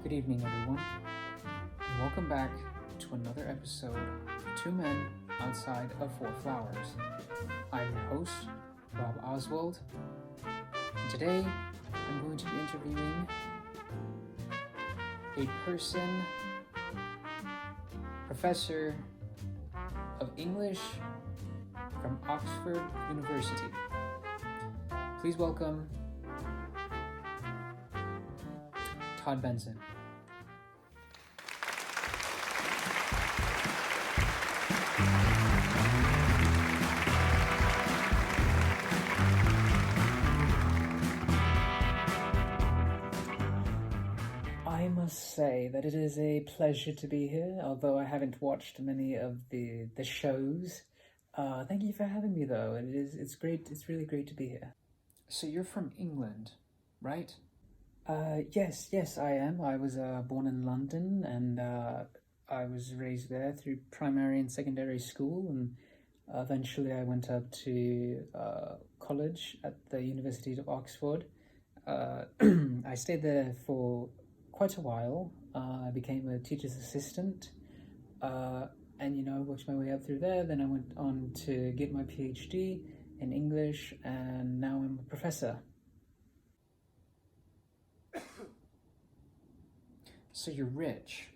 Good evening, everyone, and welcome back to another episode of Two Men Outside of Four Flowers. I'm your host, Rob Oswald, and today I'm going to be interviewing a person, Professor of English from Oxford University. Please welcome Tod Benson. I must say that it is a pleasure to be here, although I haven't watched many of the shows. Thank you for having me, though. It's great. It's really great to be here. So you're from England, right? Yes, I am. I was born in London, and I was raised there through primary and secondary school, and eventually I went up to college at the University of Oxford. I stayed there for quite a while. I became a teacher's assistant, and worked my way up through there. Then I went on to get my PhD in English, and now I'm a professor. So you're rich.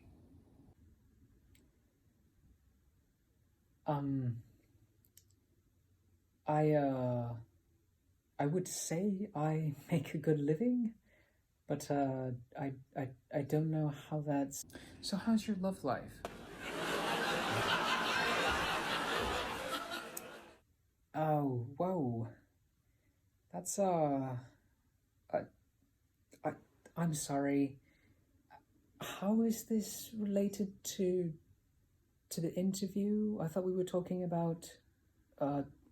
I would say I make a good living, but I don't know how that's. So how's your love life? Oh, whoa. That's I'm sorry. How is this related to the interview? I thought we were talking about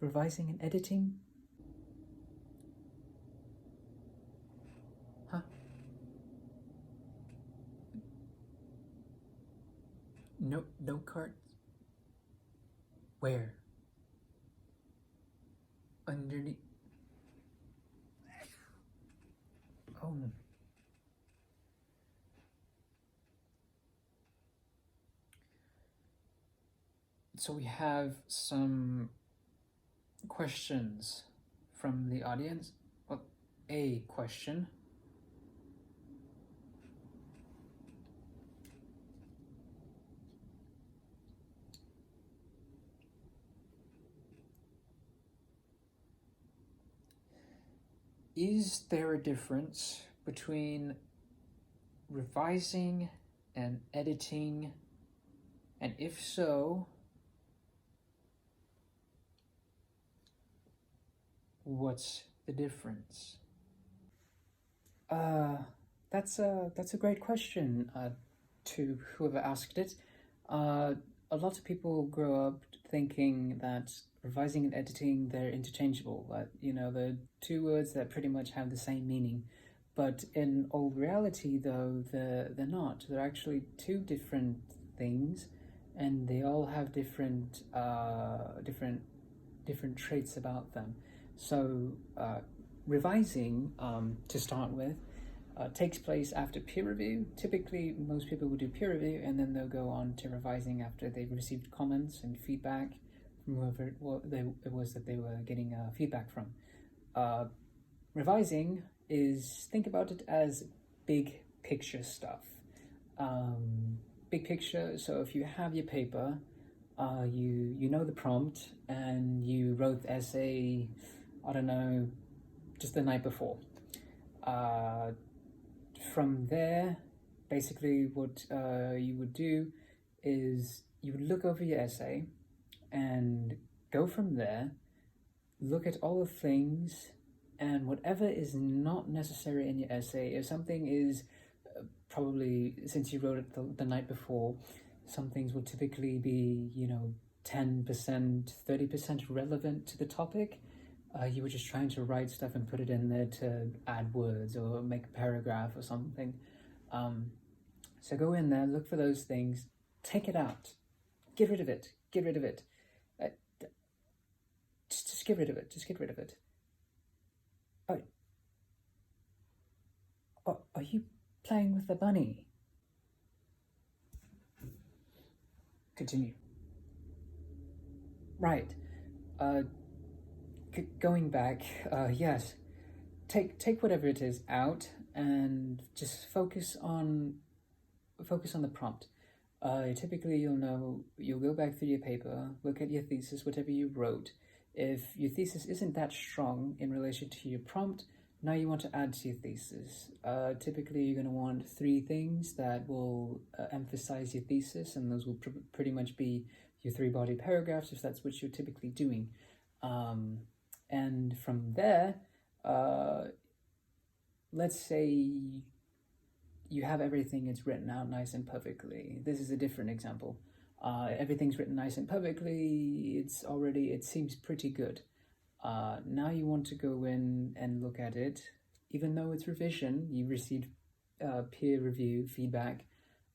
revising and editing. Huh? No cards? Where? Underneath? Oh. So we have some questions from the audience. Well, a question. Is there a difference between revising and editing? And if so, what's the difference? That's a great question to whoever asked it. A lot of people grow up thinking that revising and editing, they're interchangeable, that they're two words that pretty much have the same meaning. But in all reality, though, they're not. They're actually two different things, and they all have different traits about them. So revising, to start with, takes place after peer review. Typically, most people will do peer review, and then they'll go on to revising after they've received comments and feedback from whoever it was that they were getting feedback from. Revising is, think about it as big picture stuff. Big picture, so if you have your paper, you know the prompt, and you wrote the essay, I don't know, just the night before. From there, basically what you would do is you would look over your essay and go from there, look at all the things, and whatever is not necessary in your essay, if something is probably, since you wrote it the night before, some things will typically be 10%, 30% relevant to the topic. You were just trying to write stuff and put it in there to add words or make a paragraph or something. So go in there, look for those things, take it out, get rid of it. Just get rid of it. Oh, are you playing with the bunny? Continue. Right. Uh, Going back, yes. Take whatever it is out and just focus on the prompt. Typically, you'll go back through your paper, look at your thesis, whatever you wrote. If your thesis isn't that strong in relation to your prompt, now you want to add to your thesis. Typically, you're going to want 3 things that will emphasize your thesis, and those will pretty much be your 3 body paragraphs if that's what you're typically doing. And from there, let's say you have everything, it's written out nice and perfectly. This is a different example. Everything's written nice and perfectly, it seems pretty good. Now you want to go in and look at it. Even though it's revision, you received peer review feedback,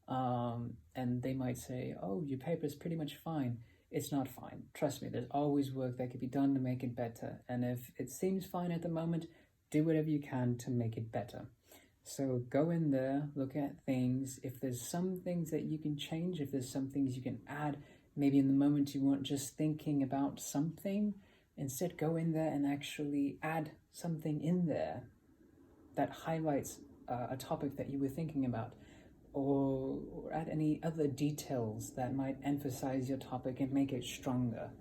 and they might say, oh, your paper's pretty much fine. It's not fine. Trust me, there's always work that could be done to make it better. And if it seems fine at the moment, do whatever you can to make it better. So go in there, look at things. If there's some things that you can change, if there's some things you can add, maybe in the moment you weren't just thinking about something, instead go in there and actually add something in there that highlights a topic that you were thinking about, or add any other details that might emphasize your topic and make it stronger.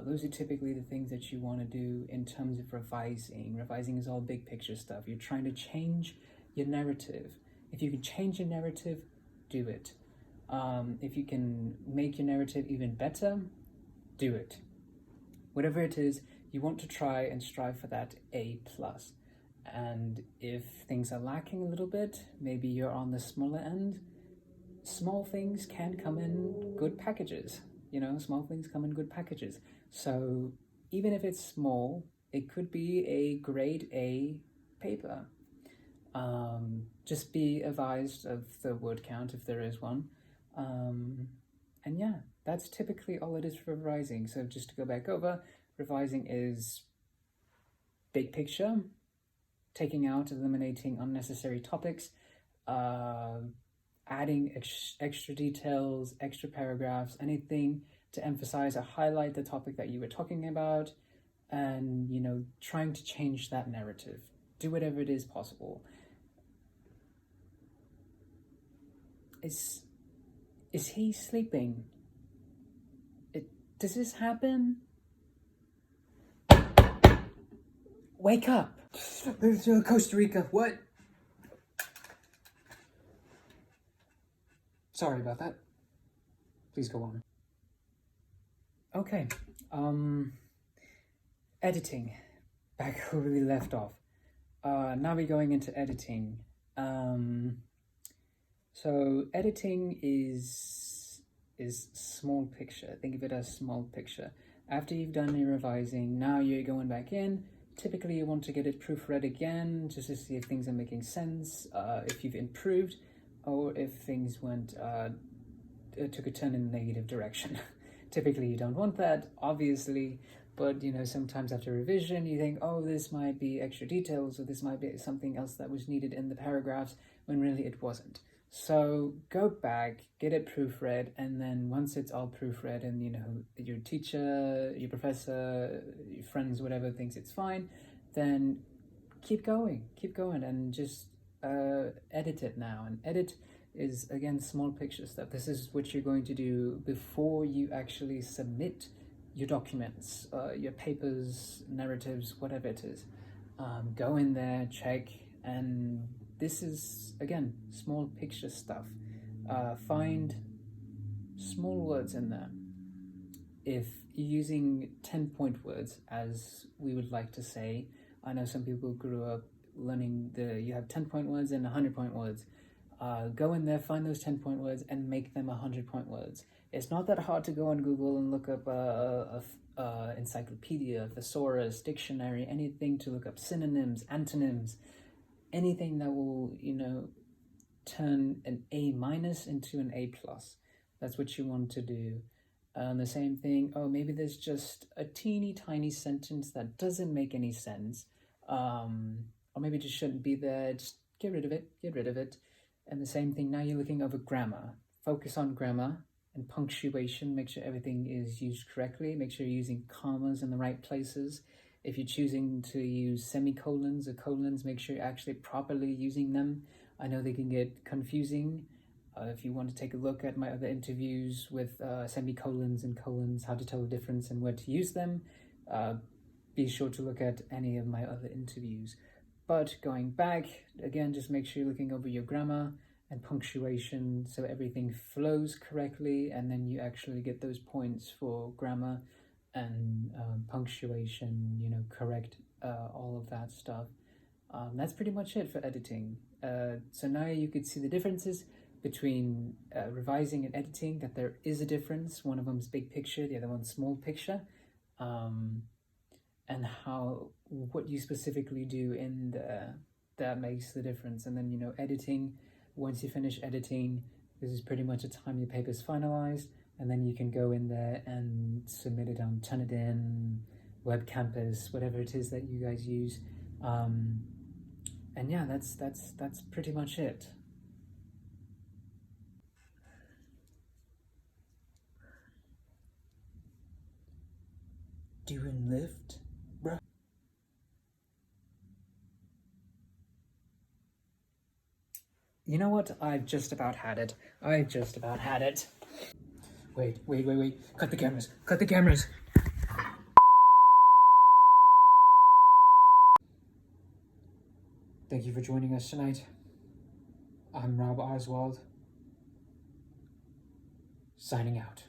Those are typically the things that you want to do in terms of revising. Revising is all big picture stuff. You're trying to change your narrative. If you can change your narrative, do it. If you can make your narrative even better, do it. Whatever it is, you want to try and strive for that A+. And if things are lacking a little bit, maybe you're on the smaller end, small things can come in good packages. Small things come in good packages. So even if it's small, it could be a grade A paper. Just be advised of the word count if there is one. And yeah, that's typically all it is for revising. So just to go back over, revising is big picture, taking out, eliminating unnecessary topics, adding extra details, extra paragraphs, anything to emphasize or highlight the topic that you were talking about, and trying to change that narrative. Do whatever it is possible. Is he sleeping? Does this happen? Wake up! Costa Rica, what? Sorry about that. Please go on. Okay, editing. Back where we left off. Now we're going into editing. So editing is small picture. Think of it as small picture. After you've done your revising, now you're going back in. Typically, you want to get it proofread again, just to see if things are making sense, if you've improved, or if things took a turn in the negative direction. Typically, you don't want that, obviously, but sometimes after revision, you think, oh, this might be extra details, or this might be something else that was needed in the paragraphs, when really it wasn't. So go back, get it proofread, and then once it's all proofread and your teacher, your professor, your friends, whatever thinks it's fine, then keep going and just edit it now. And edit is, again, small picture stuff. This is what you're going to do before you actually submit your documents, your papers, narratives, whatever it is. Go in there, check, and this is, again, small picture stuff. Find small words in there. If you're using 10-point words, as we would like to say, I know some people grew up learning you have 10-point words and 100-point words. Go in there, find those 10-point words, and make them 100-point words. It's not that hard to go on Google and look up a encyclopedia, thesaurus, dictionary, anything to look up synonyms, antonyms, anything that will, turn an A- into an A+. That's what you want to do. The same thing, maybe there's just a teeny tiny sentence that doesn't make any sense, or maybe it just shouldn't be there. Just get rid of it. And the same thing, now you're looking over grammar. Focus on grammar. and punctuation. Make sure everything is used correctly. Make sure you're using commas in the right places. If you're choosing to use semicolons or colons, make sure you're actually properly using them. I know they can get confusing. If you want to take a look at my other interviews with semicolons and colons, how to tell the difference and where to use them, be sure to look at any of my other interviews. But going back, again, just make sure you're looking over your grammar and punctuation so everything flows correctly, and then you actually get those points for grammar and punctuation, you know, correct all of that stuff. That's pretty much it for editing. So now you could see the differences between revising and editing, that there is a difference. One of them's big picture, the other one's small picture. And what you specifically do in that makes the difference. And then, you know, editing, once you finish editing, this is pretty much the time your paper is finalized, and then you can go in there and submit it on Turnitin, Web Campus, whatever it is that you guys use. And yeah, that's pretty much it. Doing lift, bruh. You know what? I've just about had it. Wait. Cut the cameras. Thank you for joining us tonight. I'm Rob Oswald, signing out.